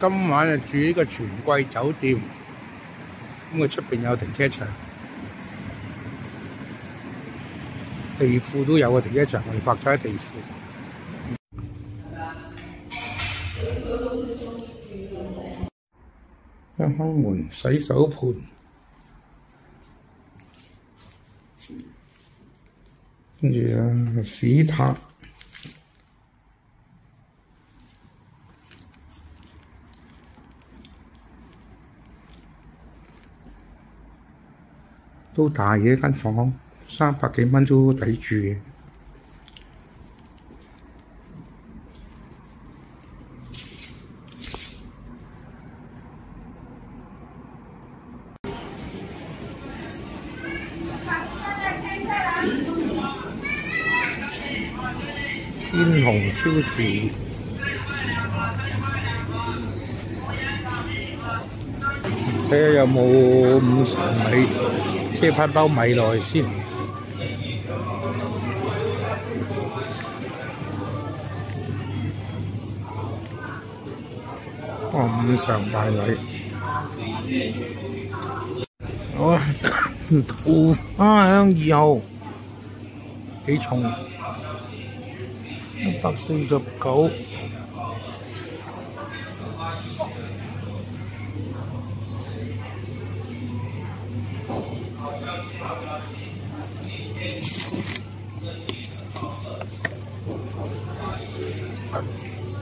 今晚就住呢個全季酒店，咁佢出邊有停車場，地庫都有個停車場，我哋泊咗喺地庫。一開門，洗手盆，跟住屎塔。都大嘅間房，300幾蚊都抵住嘅。天虹超市，睇下有冇50米，即係派包米落去先。五常大米。好啊，桃花香2號幾重？149。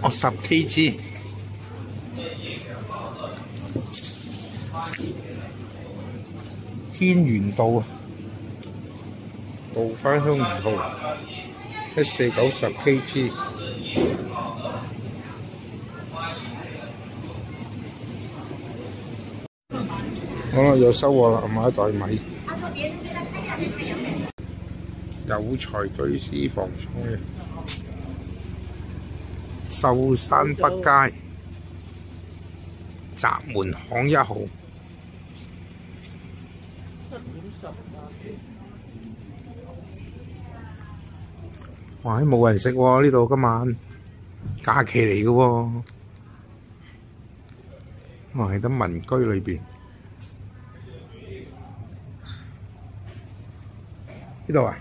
10 kg。天元道啊，桃花香2號，149 10 kg。好啦，又收穫啦，買一袋米。有才居私房菜，壽山北街閘門巷1號。哇！冇人食喎，呢度今晚假期嚟嘅喎。哇！喺得民居裏邊。呢度啊？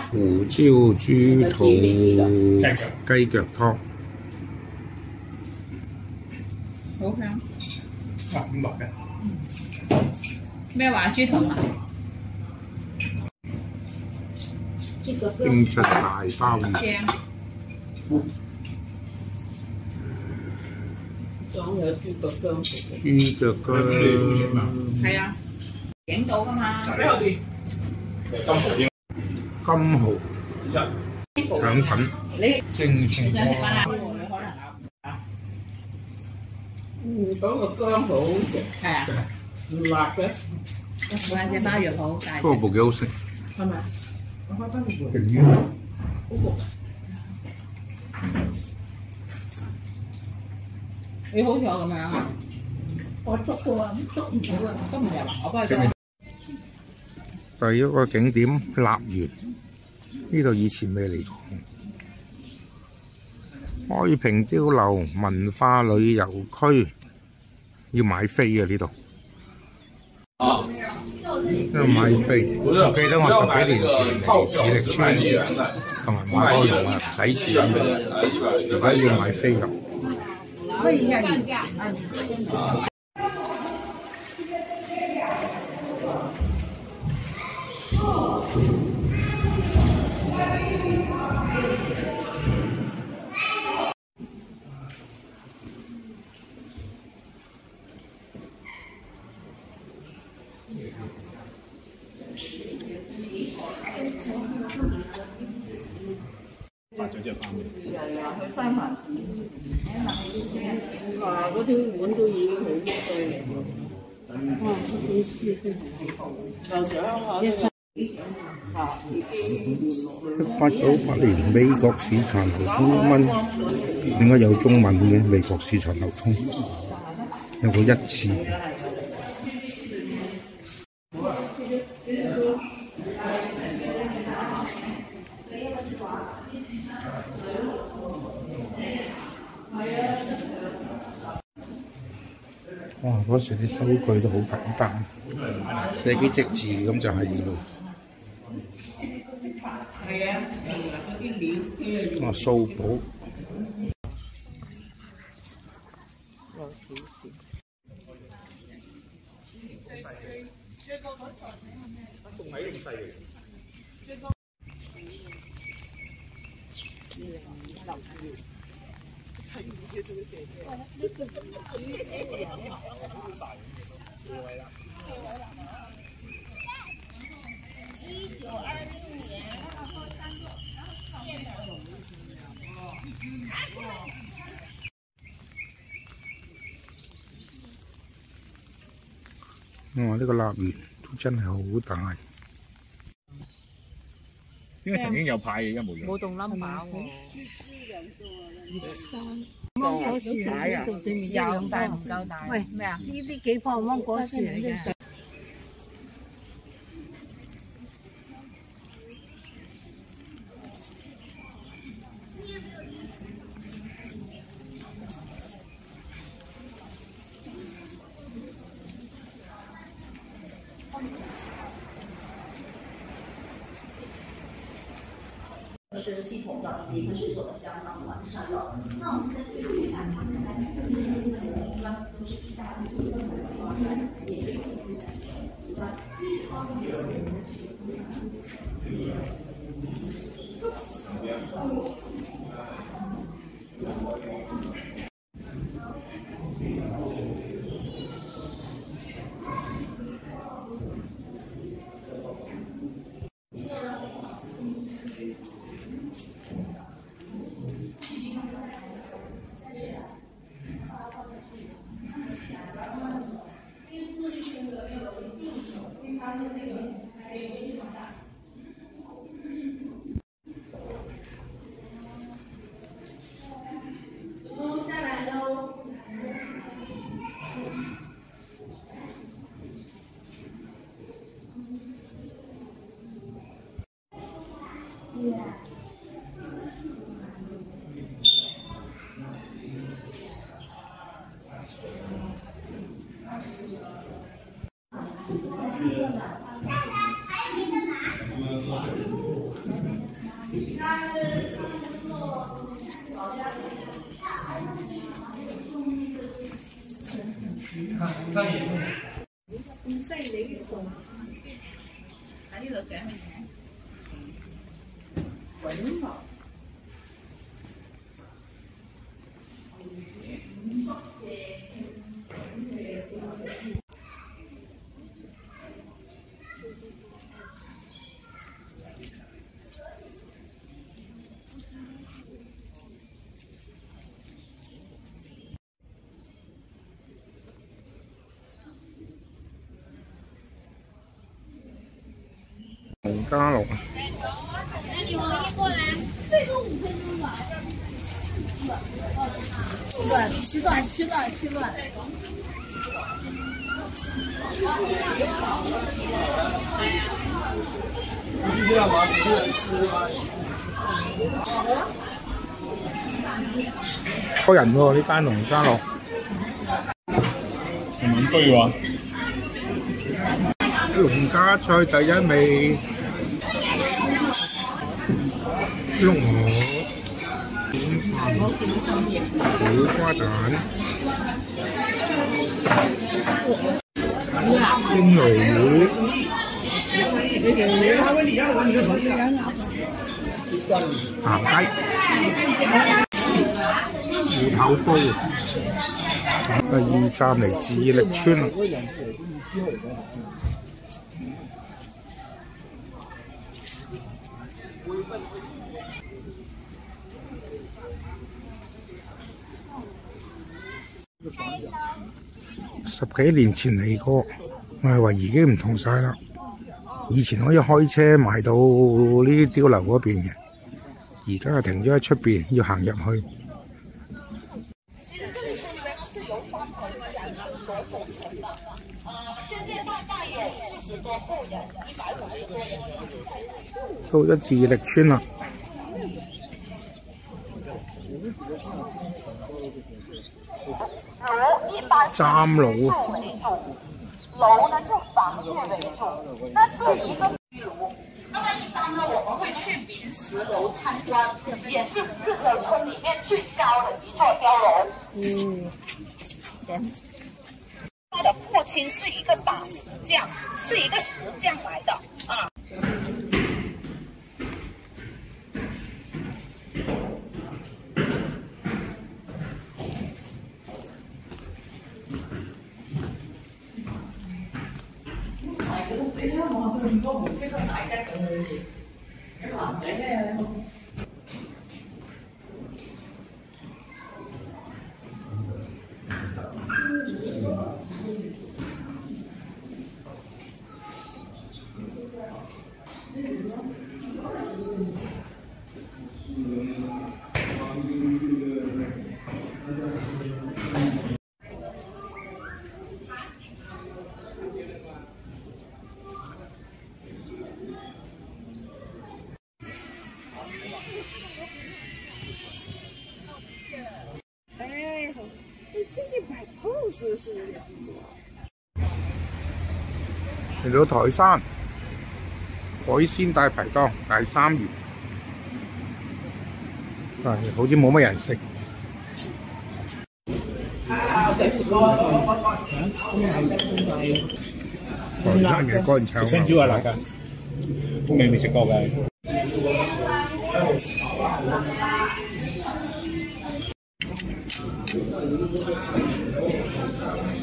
胡椒豬肚雞腳湯，好香。5落嘅。咩話豬肚啊？冰質大鮑魚。仲有豬腳薑。豬腳薑。係啊，影到㗎嘛。金蠔腸粉，正情嗰個薑好食，係啊，唔辣嘅。嗰隻鮑魚好大。嗰個部幾好食。係咪？我開翻個盤。勁啲。好焗。你好似我咁樣啊？我篤過啊，篤唔到啊，篤唔入啊，我幫你篤。第一個景點立園，呢度以前未嚟過。開平碉樓文化旅遊區要買飛啊！呢度要買飛。我記得我10幾年前嚟智力村同埋馬鞍山唔使錢，而家要買飛啦。去三藩市，哇！嗰啲碗都已經好碎，哇！幾舒服，又想1898年美國市場流通蚊，點解有中文嘅？美國市場流通有個1字。哇！嗰時啲收據都好簡單，寫幾隻字咁就係要。哇！數簿。哇！呢個臘魚都真係好大。應該曾經有派嘅，而家冇咗。冇動冧把喎。芒果樹喺呢度對面有，但係唔夠大。喂，咩啊？呢啲幾棵芒果樹嚟嘅。是系统的以及它是做的相当完善的。那我们再对比一下，他们在一般都是意大利也是咁犀利嘅喎！喺呢度寫乜嘢？滾落。洪家樂啊！那你王一过来，最多5分钟吧。取暖。是这样吗？一个人吃吗？多人喎呢間洪家樂。係民居喎。農家菜第一味，碌鵝、苦瓜蛋、蒸鱸魚、鹹雞、芋頭煲。第二站嚟智力村。10幾年前嚟過，我係話已經唔同晒啦。以前可以開車埋到呢啲碉樓嗰邊嘅，而家係停咗喺出邊，要行入去。现在大概有40多户人，150到咗自力村啦。站楼楼呢就房子为主，那这一个居炉，那么一般呢我们会去明石楼参观，也是这个村里面最高的一座碉楼。他的父亲是一个打石匠，是一个石匠来的啊。嚟到台山海鮮大排檔第三園，但係好似冇乜人食。台山嘅乾炒青椒啊，嗱㗎，你未食過㗎？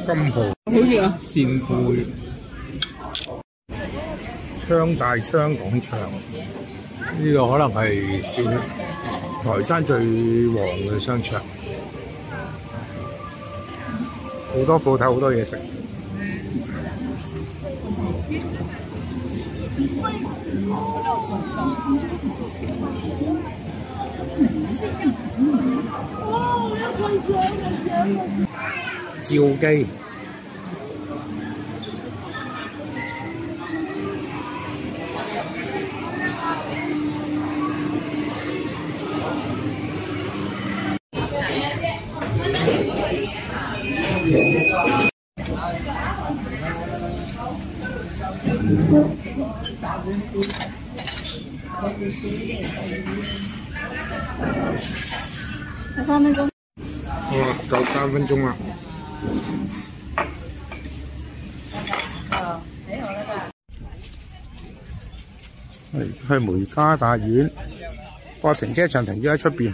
金蠔、扇貝、昌大昌廣場，呢個可能係台山最旺嘅商場，好多鋪頭好多嘢食。照機。3分鐘。好啦，夠3分鐘啦。去梅家大院，個停車場停咗喺出邊。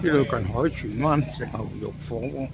呢度近海荃灣食牛肉火鍋。